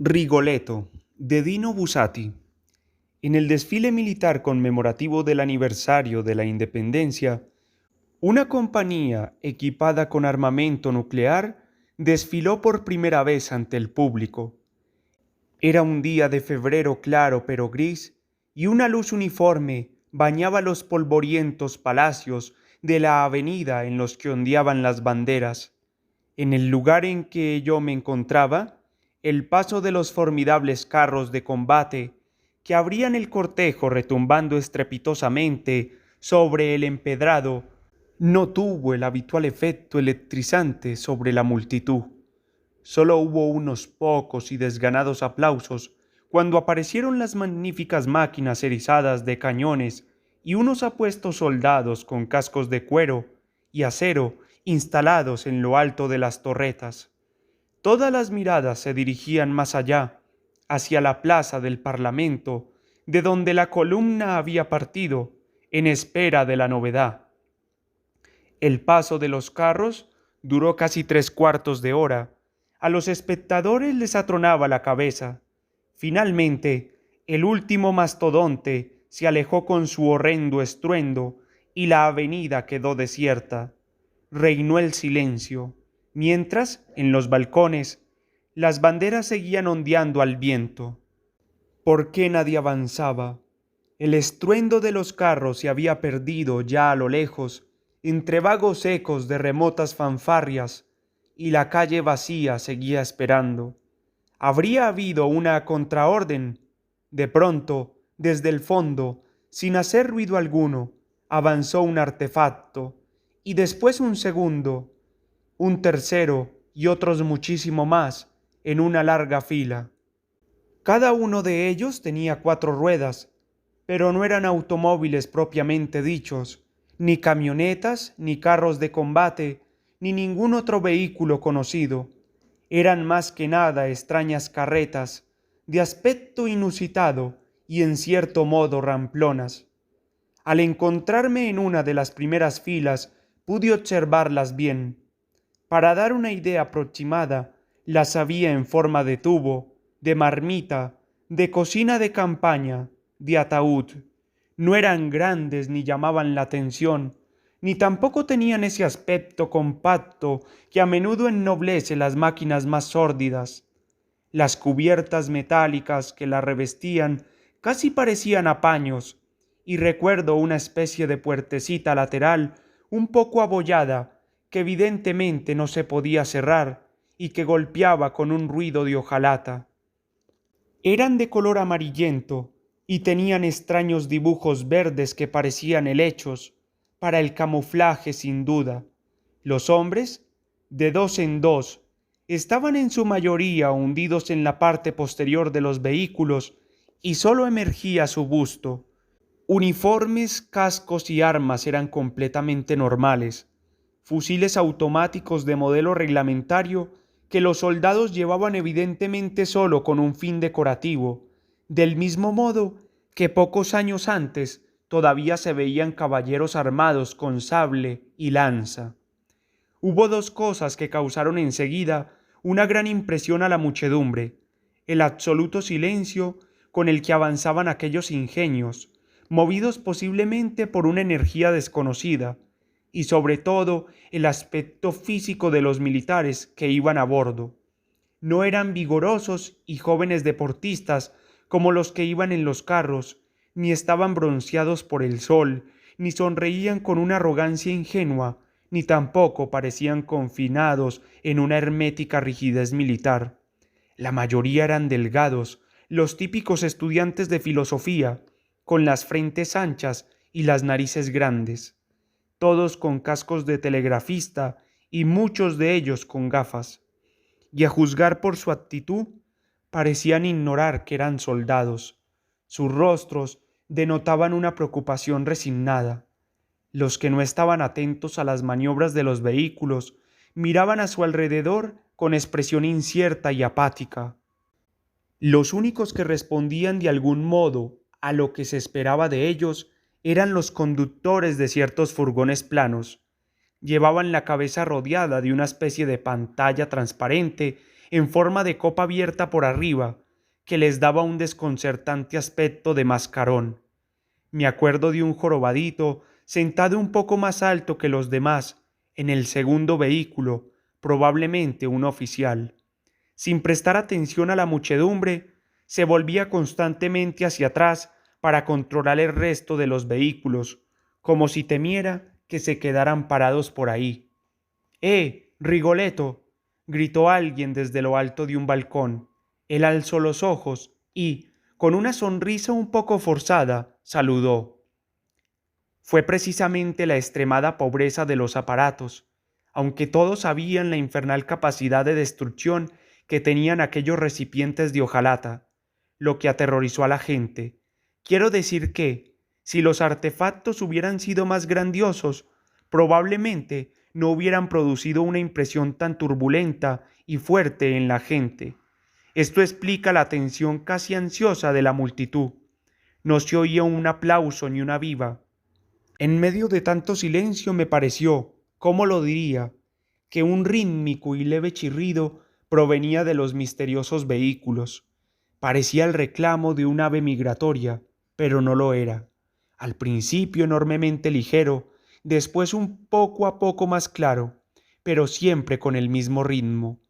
Rigoletto, de Dino Buzzati. En el desfile militar conmemorativo del aniversario de la independencia, una compañía equipada con armamento nuclear desfiló por primera vez ante el público. Era un día de febrero claro pero gris, y una luz uniforme bañaba los polvorientos palacios de la avenida en los que ondeaban las banderas. En el lugar en que yo me encontraba, el paso de los formidables carros de combate que abrían el cortejo retumbando estrepitosamente sobre el empedrado no tuvo el habitual efecto electrizante sobre la multitud. Solo hubo unos pocos y desganados aplausos cuando aparecieron las magníficas máquinas erizadas de cañones y unos apuestos soldados con cascos de cuero y acero instalados en lo alto de las torretas. Todas las miradas se dirigían más allá, hacia la plaza del Parlamento, de donde la columna había partido, en espera de la novedad. El paso de los carros duró casi 3/4 de hora. A los espectadores les atronaba la cabeza. Finalmente, el último mastodonte se alejó con su horrendo estruendo y la avenida quedó desierta. Reinó el silencio, mientras, en los balcones, las banderas seguían ondeando al viento. ¿Por qué nadie avanzaba? El estruendo de los carros se había perdido ya a lo lejos, entre vagos ecos de remotas fanfarrias, y la calle vacía seguía esperando. Habría habido una contraorden. De pronto, desde el fondo, sin hacer ruido alguno, avanzó un artefacto, y después un segundo, un tercero y otros muchísimo más, en una larga fila. Cada uno de ellos tenía 4 ruedas, pero no eran automóviles propiamente dichos, ni camionetas, ni carros de combate, ni ningún otro vehículo conocido. Eran más que nada extrañas carretas, de aspecto inusitado y en cierto modo ramplonas. Al encontrarme en una de las primeras filas, pude observarlas bien. Para dar una idea aproximada, las había en forma de tubo, de marmita, de cocina de campaña, de ataúd. No eran grandes ni llamaban la atención, ni tampoco tenían ese aspecto compacto que a menudo ennoblece las máquinas más sórdidas. Las cubiertas metálicas que la revestían casi parecían apaños, y recuerdo una especie de puertecita lateral un poco abollada que evidentemente no se podía cerrar y que golpeaba con un ruido de hojalata. Eran de color amarillento y tenían extraños dibujos verdes que parecían helechos, para el camuflaje sin duda. Los hombres, de dos en dos, estaban en su mayoría hundidos en la parte posterior de los vehículos y sólo emergía su busto. Uniformes, cascos y armas eran completamente normales. Fusiles automáticos de modelo reglamentario que los soldados llevaban evidentemente solo con un fin decorativo, del mismo modo que pocos años antes todavía se veían caballeros armados con sable y lanza. Hubo dos cosas que causaron enseguida una gran impresión a la muchedumbre: el absoluto silencio con el que avanzaban aquellos ingenios, movidos posiblemente por una energía desconocida, y sobre todo el aspecto físico de los militares que iban a bordo. No eran vigorosos y jóvenes deportistas como los que iban en los carros, ni estaban bronceados por el sol, ni sonreían con una arrogancia ingenua, ni tampoco parecían confinados en una hermética rigidez militar. La mayoría eran delgados, los típicos estudiantes de filosofía, con las frentes anchas y las narices grandes, todos con cascos de telegrafista y muchos de ellos con gafas. Y a juzgar por su actitud, parecían ignorar que eran soldados. Sus rostros denotaban una preocupación resignada. Los que no estaban atentos a las maniobras de los vehículos miraban a su alrededor con expresión incierta y apática. Los únicos que respondían de algún modo a lo que se esperaba de ellos eran los conductores de ciertos furgones planos. Llevaban la cabeza rodeada de una especie de pantalla transparente en forma de copa abierta por arriba, que les daba un desconcertante aspecto de mascarón. Me acuerdo de un jorobadito sentado un poco más alto que los demás, en el segundo vehículo, probablemente un oficial. Sin prestar atención a la muchedumbre, se volvía constantemente hacia atrás para controlar el resto de los vehículos, como si temiera que se quedaran parados por ahí. Rigoletto! Gritó alguien desde lo alto de un balcón. Él alzó los ojos y, con una sonrisa un poco forzada, saludó. Fue precisamente la extremada pobreza de los aparatos, aunque todos sabían la infernal capacidad de destrucción que tenían aquellos recipientes de hojalata, lo que aterrorizó a la gente. Quiero decir que, si los artefactos hubieran sido más grandiosos, probablemente no hubieran producido una impresión tan turbulenta y fuerte en la gente. Esto explica la atención casi ansiosa de la multitud. No se oía un aplauso ni una viva. En medio de tanto silencio me pareció, ¿cómo lo diría?, que un rítmico y leve chirrido provenía de los misteriosos vehículos. Parecía el reclamo de un ave migratoria, pero no lo era. Al principio enormemente ligero, después un poco a poco más claro, pero siempre con el mismo ritmo.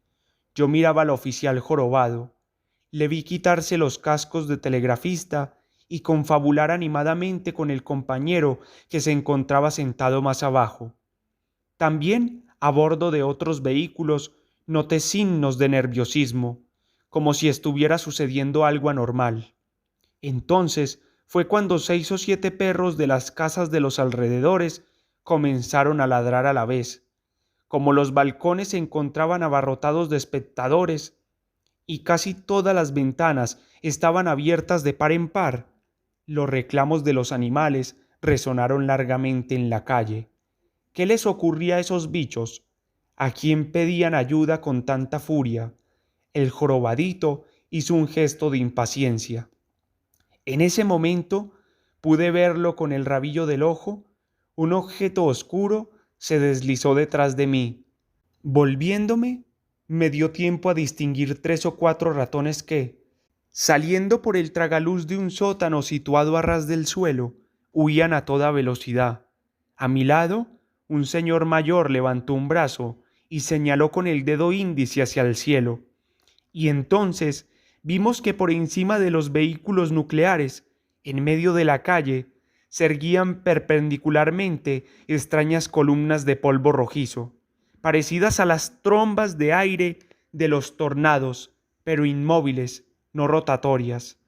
Yo miraba al oficial jorobado. Le vi quitarse los cascos de telegrafista y confabular animadamente con el compañero que se encontraba sentado más abajo. También, a bordo de otros vehículos, noté signos de nerviosismo, como si estuviera sucediendo algo anormal. Entonces fue cuando 6 o 7 perros de las casas de los alrededores comenzaron a ladrar a la vez. Como los balcones se encontraban abarrotados de espectadores y casi todas las ventanas estaban abiertas de par en par, los reclamos de los animales resonaron largamente en la calle. ¿Qué les ocurría a esos bichos? ¿A quién pedían ayuda con tanta furia? El jorobadito hizo un gesto de impaciencia. En ese momento pude verlo con el rabillo del ojo. Un objeto oscuro se deslizó detrás de mí. Volviéndome, me dio tiempo a distinguir 3 o 4 ratones que, saliendo por el tragaluz de un sótano situado a ras del suelo, huían a toda velocidad. A mi lado, un señor mayor levantó un brazo y señaló con el dedo índice hacia el cielo. Y entonces vimos que por encima de los vehículos nucleares, en medio de la calle, se erguían perpendicularmente extrañas columnas de polvo rojizo, parecidas a las trombas de aire de los tornados, pero inmóviles, no rotatorias.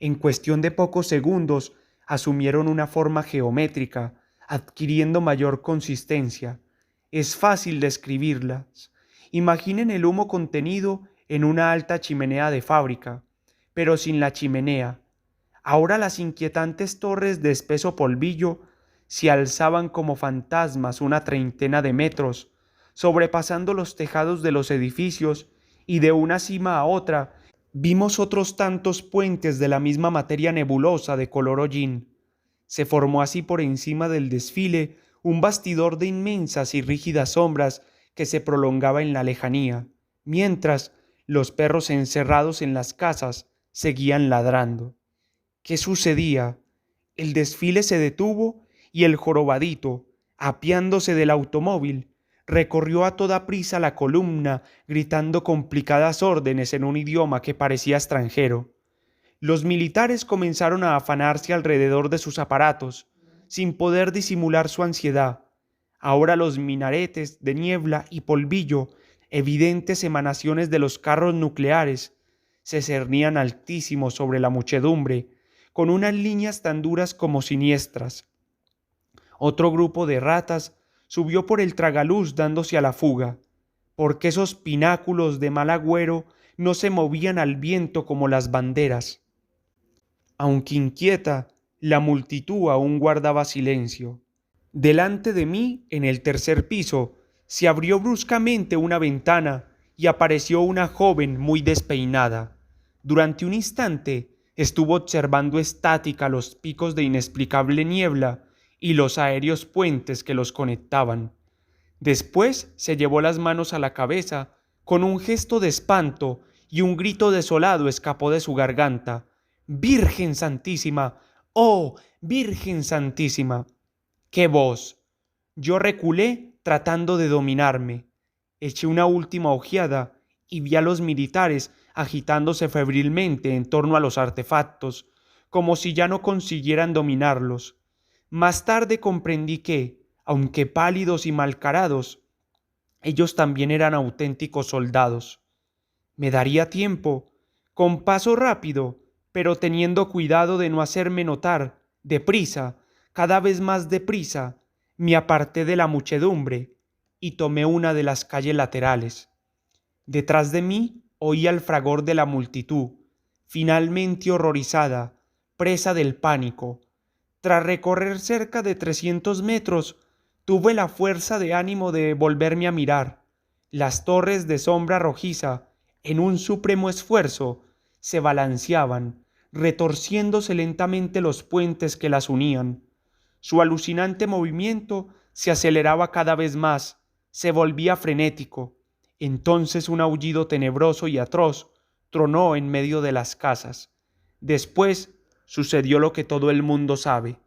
En cuestión de pocos segundos asumieron una forma geométrica, adquiriendo mayor consistencia. Es fácil describirlas. Imaginen el humo contenido en una alta chimenea de fábrica, pero sin la chimenea. Ahora las inquietantes torres de espeso polvillo se alzaban como fantasmas una treintena de metros, sobrepasando los tejados de los edificios, y de una cima a otra vimos otros tantos puentes de la misma materia nebulosa de color hollín. Se formó así por encima del desfile un bastidor de inmensas y rígidas sombras que se prolongaba en la lejanía, mientras los perros encerrados en las casas seguían ladrando. ¿Qué sucedía? El desfile se detuvo y el jorobadito, apeándose del automóvil, recorrió a toda prisa la columna, gritando complicadas órdenes en un idioma que parecía extranjero. Los militares comenzaron a afanarse alrededor de sus aparatos, sin poder disimular su ansiedad. Ahora los minaretes de niebla y polvillo, evidentes emanaciones de los carros nucleares, se cernían altísimos sobre la muchedumbre, con unas líneas tan duras como siniestras. Otro grupo de ratas subió por el tragaluz dándose a la fuga, porque esos pináculos de mal agüero no se movían al viento como las banderas. Aunque inquieta, la multitud aún guardaba silencio. Delante de mí, en el tercer piso, se abrió bruscamente una ventana y apareció una joven muy despeinada. Durante un instante estuvo observando estática los picos de inexplicable niebla y los aéreos puentes que los conectaban. Después se llevó las manos a la cabeza Con un gesto de espanto y un grito desolado escapó de su garganta. ¡Virgen Santísima! ¡Oh, Virgen Santísima! ¡Qué voz! Yo reculé tratando de dominarme. Eché una última ojeada y vi a los militares agitándose febrilmente en torno a los artefactos, como si ya no consiguieran dominarlos. Más tarde comprendí que, aunque pálidos y malcarados, ellos también eran auténticos soldados. Me daría tiempo, con paso rápido, pero teniendo cuidado de no hacerme notar, deprisa, cada vez más deprisa, me aparté de la muchedumbre y tomé una de las calles laterales. Detrás de mí oía el fragor de la multitud, finalmente horrorizada, presa del pánico. Tras recorrer cerca de 300 metros, tuve la fuerza de ánimo de volverme a mirar. Las torres de sombra rojiza, en un supremo esfuerzo, se balanceaban, retorciéndose lentamente los puentes que las unían. Su alucinante movimiento se aceleraba cada vez más, se volvía frenético. Entonces un aullido tenebroso y atroz tronó en medio de las casas. Después sucedió lo que todo el mundo sabe.